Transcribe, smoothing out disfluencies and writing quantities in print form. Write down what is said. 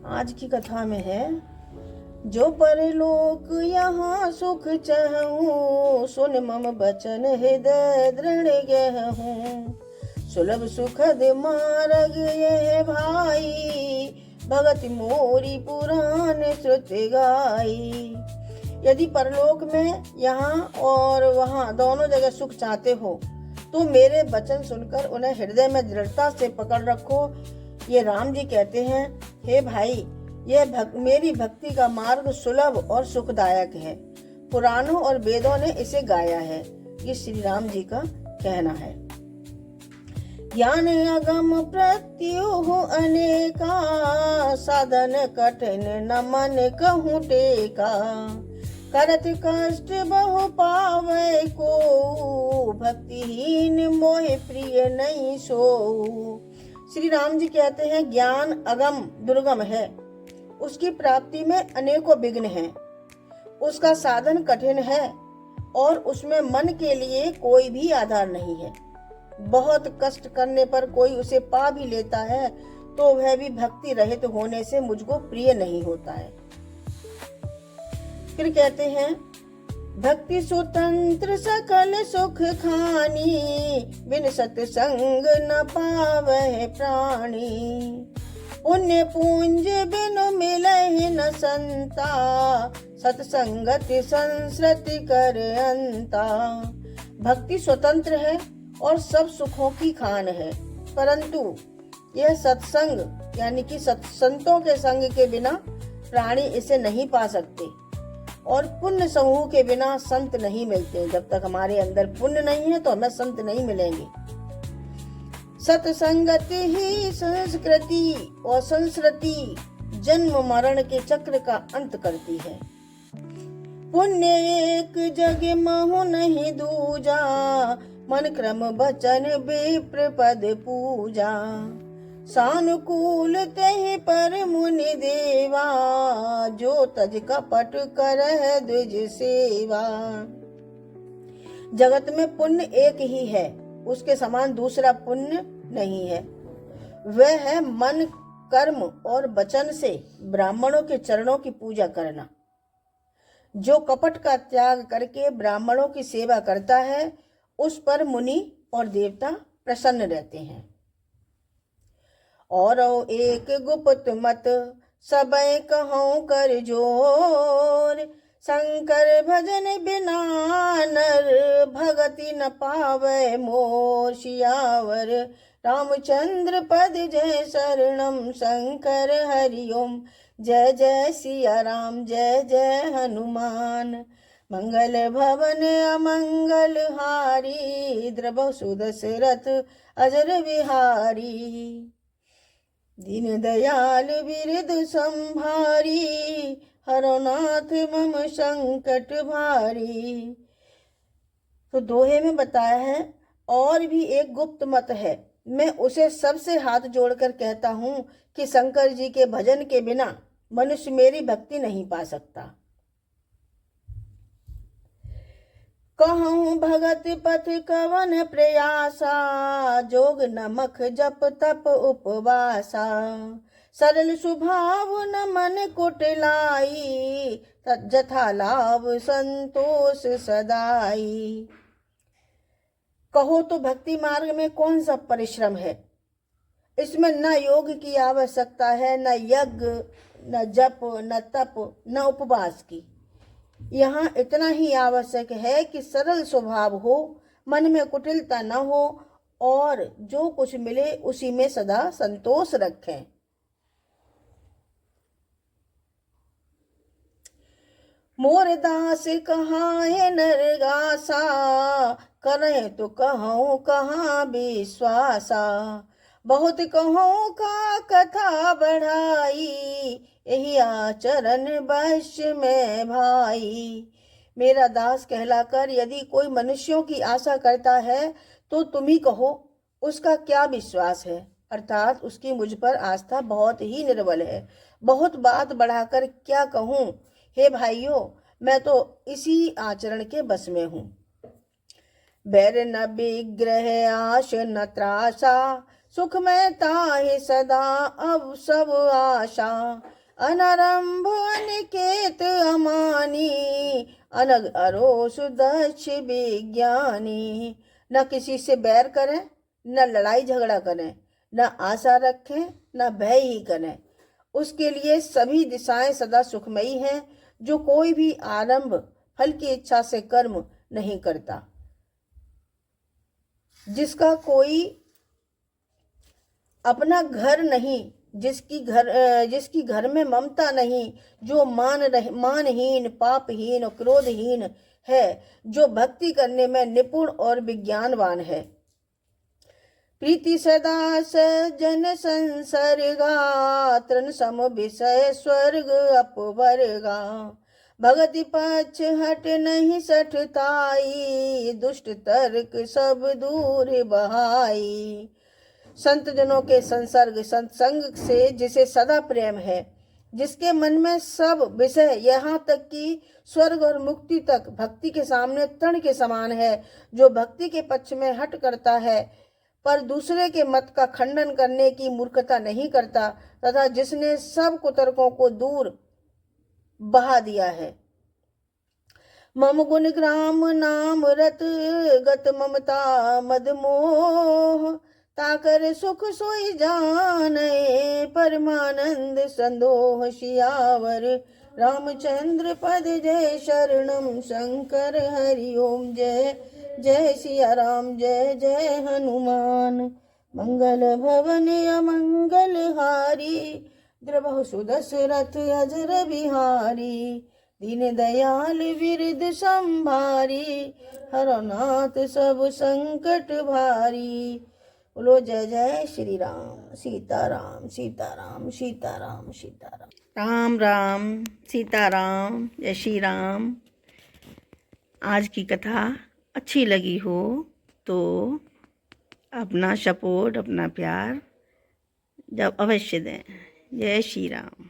आज की कथा में है, जो परलोक यहाँ सुख चहूँ, सुन मम बचन हृदय दृढ़ गहूँ। सुलभ सुखद मार्ग यह भाई, भगत मोरी पुराण श्रुत गाई। यदि परलोक में यहाँ और वहाँ दोनों जगह सुख चाहते हो तो मेरे वचन सुनकर उन्हें हृदय में दृढ़ता से पकड़ रखो। ये राम जी कहते हैं, हे भाई, यह मेरी भक्ति का मार्ग सुलभ और सुखदायक है। पुराणों और वेदों ने इसे गाया है। ये श्री राम जी का कहना है। ज्ञान अगम प्रत्युह अनेका, साधन कठिन न मन कहूँ टेका। करत कष्ट बहु पावे को, भक्तिहीन मोह प्रिय नहीं सो। श्री राम जी कहते हैं, ज्ञान अगम दुर्गम है, उसकी प्राप्ति में अनेकों विघ्न हैं, उसका साधन कठिन है और उसमें मन के लिए कोई भी आधार नहीं है। बहुत कष्ट करने पर कोई उसे पा भी लेता है तो वह भी भक्ति रहित होने से मुझको प्रिय नहीं होता है। फिर कहते हैं, भक्ति स्वतंत्र सकल सुख खानी, बिन सत्संग न पावै प्राणी। पुण्य पूंज बिन मिलहि न संता, सत्संगति संस्कृति कर अंता। भक्ति स्वतंत्र है और सब सुखों की खान है, परंतु यह सत्संग यानी कि संतों के संग के बिना प्राणी इसे नहीं पा सकते, और पुण्य समूह के बिना संत नहीं मिलते। जब तक हमारे अंदर पुण्य नहीं है तो हमें संत नहीं मिलेंगे। सत्संगति ही संस्कृति और संस्कृति जन्म मरण के चक्र का अंत करती है। पुण्य एक जग महु नहीं दूजा, मन क्रम बचन विप्र पद पूजा। सानुकूल तेहि पर मुनि देवा, जो तज कपट करह द्विज सेवा। जगत में पुण्य एक ही है, उसके समान दूसरा पुण्य नहीं है। वह है मन, कर्म और वचन से ब्राह्मणों के चरणों की पूजा करना। जो कपट का त्याग करके ब्राह्मणों की सेवा करता है, उस पर मुनि और देवता प्रसन्न रहते हैं। और एक गुप्त मत सबय कहूँ कर जोर, शंकर भजन बिना नर भगति न पावे मोर। सियावर रामचंद्र पद जय शरणम, शंकर हरिओम जय जय सिया राम, जय जय हनुमान। मंगल भवन अमंगल हारी, द्रव सुदशरथ अजर विहारी। दीन दयाल बिरद संभारी, हरो नाथ मम संकट भारी। तो दोहे में बताया है, और भी एक गुप्त मत है, मैं उसे सबसे हाथ जोड़कर कहता हूँ कि शंकर जी के भजन के बिना मनुष्य मेरी भक्ति नहीं पा सकता। कहूँ भगत पथ कवन प्रयासा, जोग नमक जप तप उपवासा। सरल स्वभाव न मन कुटिलाई, जथा लाभ संतोष सदाई। कहो तो भक्ति मार्ग में कौन सा परिश्रम है? इसमें न योग की आवश्यकता है, न यज्ञ, न जप, न तप, न उपवास की। यहाँ इतना ही आवश्यक है कि सरल स्वभाव हो, मन में कुटिलता न हो और जो कुछ मिले उसी में सदा संतोष रखें। मोर दास कहाँ नरगासा, करें तो कहूँ कहाँ विश्वासा। बहुत कहूँ का कथा बढ़ाई, यही आचरण वश्य में भाई। मेरा दास कहलाकर यदि कोई मनुष्यों की आशा करता है तो तुम ही कहो उसका क्या विश्वास है, अर्थात उसकी मुझ पर आस्था बहुत ही निर्बल है। बहुत बात बढ़ाकर क्या कहूँ, हे भाइयों, मैं तो इसी आचरण के बस में हूँ। बैर न विग्रह आश न त्रासा, सुख में ताहि सदा अब सब आशा। अनारंभ अनिकेत अमानी, अनग अरोस दक्ष विज्ञानी। न किसी से बैर करें, न लड़ाई झगड़ा करें, न आशा रखें, न भय ही करें। उसके लिए सभी दिशाएं सदा सुखमयी हैं, जो कोई भी आरंभ फल की इच्छा से कर्म नहीं करता, जिसका कोई अपना घर नहीं, जिसकी घर में ममता नहीं, जो मानहीन, पापहीन और क्रोधहीन है, जो भक्ति करने में निपुण और विज्ञानवान है। प्रीति सदा सज्जन संसर्गा, तृण सम विषय स्वर्ग अपवर्गा। भगति पक्ष हट नहीं सठताई, दुष्ट तर्क सब दूर बहाई। संत जनों के संसर्ग, सत्संग से जिसे सदा प्रेम है, जिसके मन में सब विषय यहाँ तक कि स्वर्ग और मुक्ति तक भक्ति के सामने तृण के समान है, जो भक्ति के पक्ष में हट करता है पर दूसरे के मत का खंडन करने की मूर्खता नहीं करता, तथा जिसने सब कुतर्कों को दूर बहा दिया है। मम गुण ग्राम नाम रत गत ममता मद मोह, ताकर सुख सोई जाने परमानंद संदोह। सियावर रामचंद्र पद जय शरणम, शंकर हरि ओम जय जय सिया राम, जय जय हनुमान। मंगल भवन अमंगल हारी, द्रवहु सुदशरथ अजर बिहारी। दीन दयाल विरद संभारी, हरनाथ सब संकट भारी। बोलो जय जय श्री राम, सीताराम सीताराम सीताराम सीताराम। राम राम सीताराम, जय श्री राम। आज की कथा अच्छी लगी हो तो अपना सपोर्ट, अपना प्यार जब अवश्य दें। जय श्री राम।